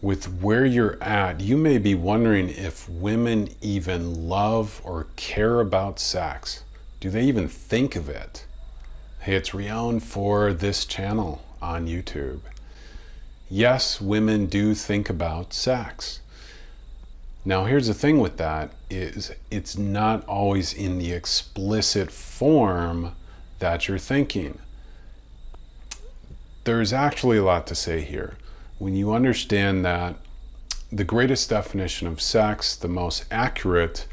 with where you're at, you may be wondering if women even love or care about sex. Do they even think of it? Hey, it's Rion for this channel on YouTube. Yes, women do think about sex. Now, here's the thing with that is it's not always in the explicit form that you're thinking. There's actually a lot to say here. When you understand that the greatest definition of sex, the most accurate,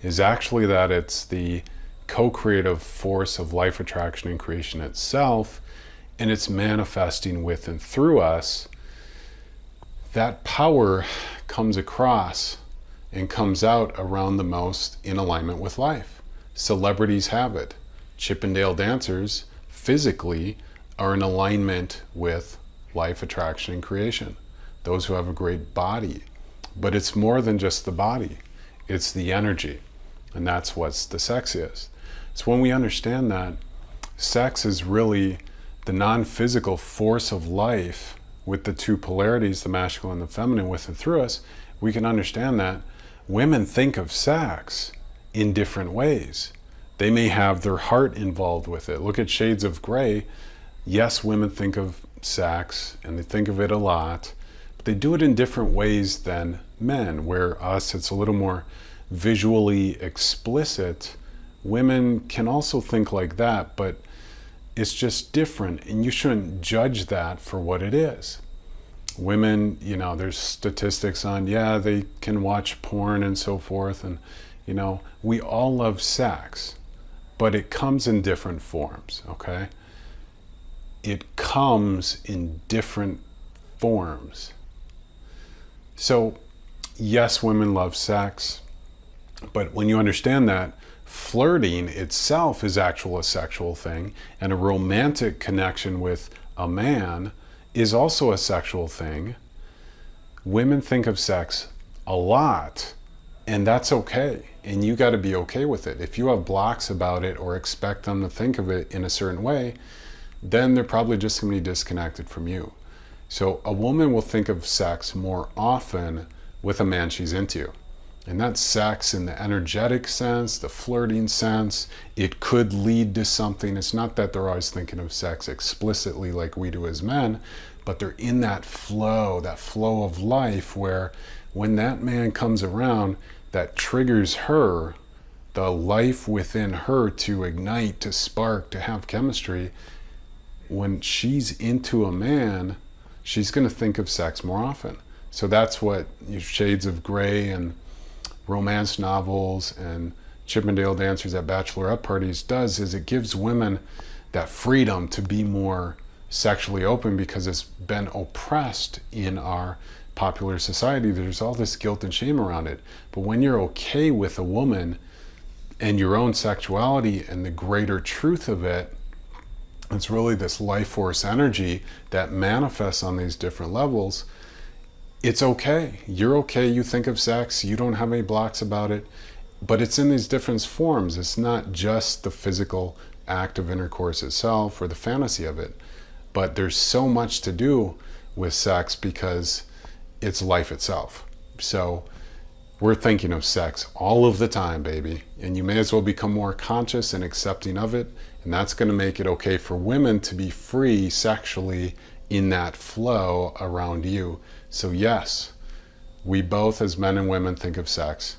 is actually that it's the co-creative force of life, attraction, and creation itself, and it's manifesting with and through us, that power comes across and comes out around the most in alignment with life. Celebrities have it. Chippendale dancers physically are in alignment with life, attraction, and creation. Those who have a great body. But it's more than just the body. It's the energy. And that's what the sex is. So when we understand that sex is really the non-physical force of life with the two polarities, the masculine and the feminine, with and through us, we can understand that women think of sex in different ways. They may have their heart involved with it. Look at Shades of Grey. Yes, women think of sex and they think of it a lot, but they do it in different ways than men, where us, it's a little more visually explicit. Women can also think like that, but it's just different, and you shouldn't judge that for what it is. Women, you know, there's statistics on, yeah, they can watch porn and so forth, and, you know, we all love sex, but it comes in different forms, okay? It comes in different forms. So, yes, women love sex, but when you understand that, flirting itself is actually a sexual thing, and a romantic connection with a man is also a sexual thing. Women think of sex a lot, and that's okay. And you got to be okay with it. If you have blocks about it or expect them to think of it in a certain way, then they're probably just going to be disconnected from you. So a woman will think of sex more often with a man she's into. And that's sex in the energetic sense, the flirting sense. It could lead to something. It's not that they're always thinking of sex explicitly like we do as men, but they're in that flow of life where when that man comes around, that triggers her, the life within her to ignite, to spark, to have chemistry. When she's into a man, she's going to think of sex more often. So that's what Shades of Grey and romance novels and Chippendale dancers at bachelorette parties does, is it gives women that freedom to be more sexually open, because it's been oppressed in our popular society. There's all this guilt and shame around it. But when you're okay with a woman and your own sexuality and the greater truth of it, it's really this life force energy that manifests on these different levels. It's okay. You're okay. You think of sex. You don't have any blocks about it. But it's in these different forms. It's not just the physical act of intercourse itself or the fantasy of it. But there's so much to do with sex because it's life itself. So we're thinking of sex all of the time, baby. And you may as well become more conscious and accepting of it. And that's going to make it okay for women to be free sexually in that flow around you. So yes, we both as men and women think of sex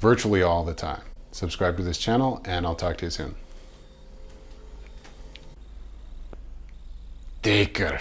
virtually all the time. Subscribe to this channel and I'll talk to you soon. Take care.